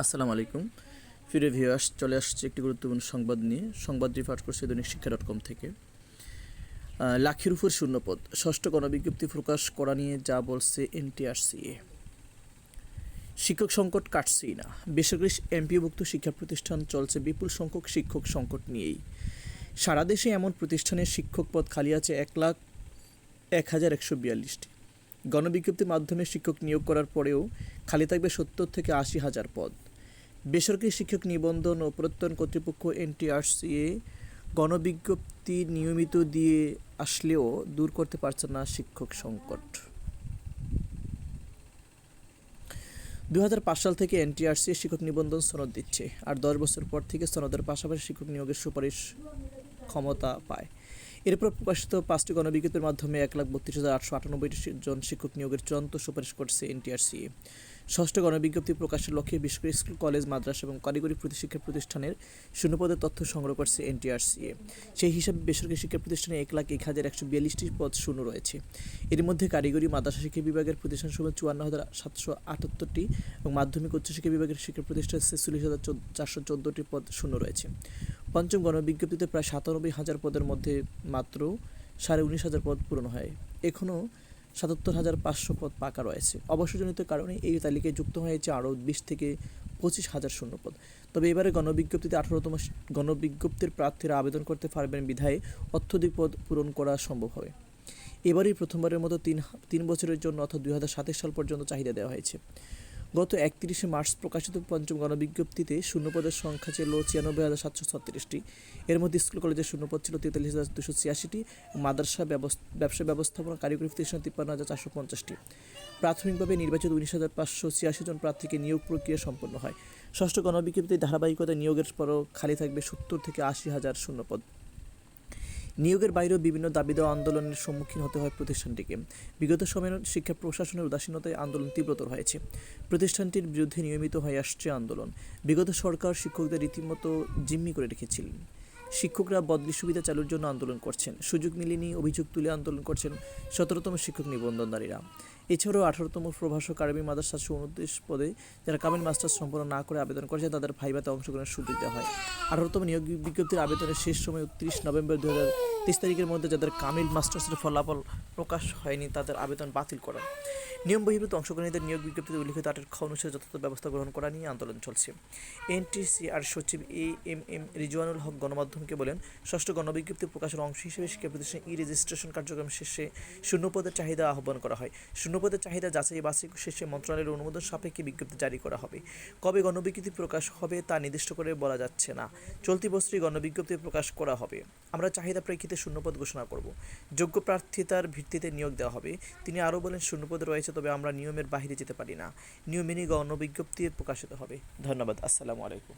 আসসালামু আলাইকুম প্রিয় ভিউয়ার্স, চলে আসছে একটি গুরুত্বপূর্ণ সংবাদ নিয়ে। সংবাদটি পাঠ করছে দৈনিক শিক্ষা.com থেকে। লাখের উপর শূন্যপদ, ষষ্ঠ গণবিজ্ঞপ্তি প্রকাশ করা নিয়ে যা বলছে এনটিআরসিএ। শিক্ষক সংকট কাটছেই না। বেসরকারি এমপিওভুক্ত শিক্ষা প্রতিষ্ঠান চলছে বিপুল সংখ্যক শিক্ষক সংকট নিয়েই। সারা দেশে এমন প্রতিষ্ঠানের শিক্ষক পদ খালি আছে 1,01,142টি। গণবিজ্ঞপ্তির মাধ্যমে শিক্ষক নিয়োগ করার পরেও খালি থাকবে 70 থেকে 80,000 পদ। বেসরকারি শিক্ষক নিবন্ধন ও প্রত্যয়ন কর্তৃপক্ষ এনটিআরসিএ গণবিজ্ঞপ্তি নিয়মিত দিয়ে আসলেও দূর করতে পারছে না শিক্ষক সংকট। 2005 সাল থেকে এনটিআরসিএ শিক্ষক নিবন্ধন সনদ দিচ্ছে, আর 10 বছর পর থেকে সনদের পাশাপাশি শিক্ষক নিয়োগের সুপারিশ ক্ষমতা পায়। এরপর প্রকাশিত 5টি গণবিজ্ঞপ্তির মাধ্যমে 1,32,898 জন শিক্ষক নিয়োগের চূড়ান্ত সুপারিশ করছে এনটিআরসিএ। ষষ্ঠ গণবিজ্ঞপ্তি প্রকাশের লক্ষ্যে বেসরকারি স্কুল, কলেজ, মাদ্রাসা এবং কারিগরি শিক্ষা প্রতিষ্ঠানের শূন্যপদের তথ্য সংগ্রহ করছে এনটিআরসিএ। সেই হিসাবে বেসরকারি শিক্ষা প্রতিষ্ঠানে 1,01,142টি পদ শূন্য রয়েছে। এর মধ্যে কারিগরি মাদ্রাসা শিক্ষা বিভাগের প্রতিষ্ঠানসমূহ 54,778টি এবং মাধ্যমিক উচ্চশিক্ষা বিভাগের শিক্ষা প্রতিষ্ঠানে 46,414টি পদ শূন্য রয়েছে। পঞ্চম গণবিজ্ঞপ্তিতে প্রায় 97,000 পদের মধ্যে মাত্র 19,500 পদ পূরণ হয়। এখনও 77,500 পদ পাকা রয়েছে। অবসরজনিত কারণে এই তালিকায় যুক্ত হয়েছে আরও 20 থেকে 25,000 শূন্যপদ। তবে এবারে গণবিজ্ঞপ্তিতে 18তম গণবিজ্ঞপ্তির প্রার্থীরা আবেদন করতে পারবেন বিধায় অত্যধিক পদ পূরণ করা সম্ভব হবে। এবারই প্রথমবারের মতো 3 বছরের জন্য অর্থাৎ 2027 সাল পর্যন্ত চাহিদা দেওয়া হয়েছে। গত 31 মার্চ প্রকাশিত পঞ্চম গণবিজ্ঞপ্তিতে শূন্যপদের সংখ্যা ছিল 96,736টি। এর মধ্যে স্কুল কলেজের শূন্যপদ ছিল 43,286টি, মাদ্রাসা ব্যবসা ব্যবস্থাপনা কারিগরি প্রতিষ্ঠান 53,450টি। প্রাথমিকভাবে নির্বাচিত 19,586 জন প্রার্থীকে নিয়োগ প্রক্রিয়া সম্পন্ন হয়। ষষ্ঠ গণবিজ্ঞপ্তির ধারাবাহিকতায় নিয়োগের পরও খালি থাকবে 70 থেকে 80,000 শূন্যপদ। নিয়োগের বাইরেও বিভিন্ন দাবি দেওয়া আন্দোলনের সম্মুখীন হতে হয় প্রতিষ্ঠানটিকে। বিগত সময়ে শিক্ষা প্রশাসনের উদাসীনতায় আন্দোলন তীব্রতর হয়েছে। প্রতিষ্ঠানটির বিরুদ্ধে নিয়মিত হয়ে আসছে আন্দোলন। বিগত সরকার শিক্ষকদের রীতিমতো জিম্মি করে রেখেছিলেন। শিক্ষকরা বদলি সুবিধা চালুর জন্য আন্দোলন করছেন। সুযোগ মিলেনি অভিযোগ তুলে আন্দোলন করছেন 17তম শিক্ষক নিবন্ধনধারীরা। এছাড়াও 18তম প্রভাষক আরবি মাদ্রাসা 29 পদে যারা কামিল মাস্টার্স সম্পন্ন না করে আবেদন করেছে তাদের ভাইভাতে অংশগ্রহণের সুযোগ দেওয়া হয়। 18তম নিয়োগ বিজ্ঞপ্তির আবেদনের শেষ সময় 30 নভেম্বর 2023 তারিখের মধ্যে যাদের কামিল মাস্টার্সের ফলাফল প্রকাশ হয়নি তাদের আবেদন বাতিল করা। নিয়ম বহির্ভূত অংশগ্রহণীদের নিয়োগ বিজ্ঞপ্তিতে উল্লিখিত 8 খ অনুসারে যথাযথ ব্যবস্থা গ্রহণ করা নিয়ে আন্দোলন চলছে। এনটিসিআর সচিব এএমএম রিজওয়ানুল হক গণমাধ্যমকে বলেন, ষষ্ঠ গণবিজ্ঞপ্তি প্রকাশের অংশ হিসেবে শিক্ষা প্রতিষ্ঠানে রেজিস্ট্রেশন কার্যক্রম শেষে শূন্যপদের চাহিদা আহ্বান করা হয়। শূন্যপদের চাহিদা যাচাই বাছাই শেষে মন্ত্রণালয়ের অনুমোদন সাপেক্ষে বিজ্ঞপ্তি জারি করা হবে। কবে গণবিজ্ঞপ্তি প্রকাশ হবে তা নির্দিষ্ট করে বলা যাচ্ছে না। চলতি বছরই গণবিজ্ঞপ্তি প্রকাশ করা হবে। আমরা চাহিদা প্রেক্ষিতে শূন্যপদ ঘোষণা করব। যোগ্য প্রার্থিতার ভিত্তিতে নিয়োগ দেওয়া হবে। তিনি আরও বলেন, শূন্যপদ রয়েছে, তবে আমরা নিয়মের বাইরে যেতে পারি না। নিয়ম মেনে গণবিজ্ঞপ্তি প্রকাশিত হবে। ধন্যবাদ। আসসালামু আলাইকুম।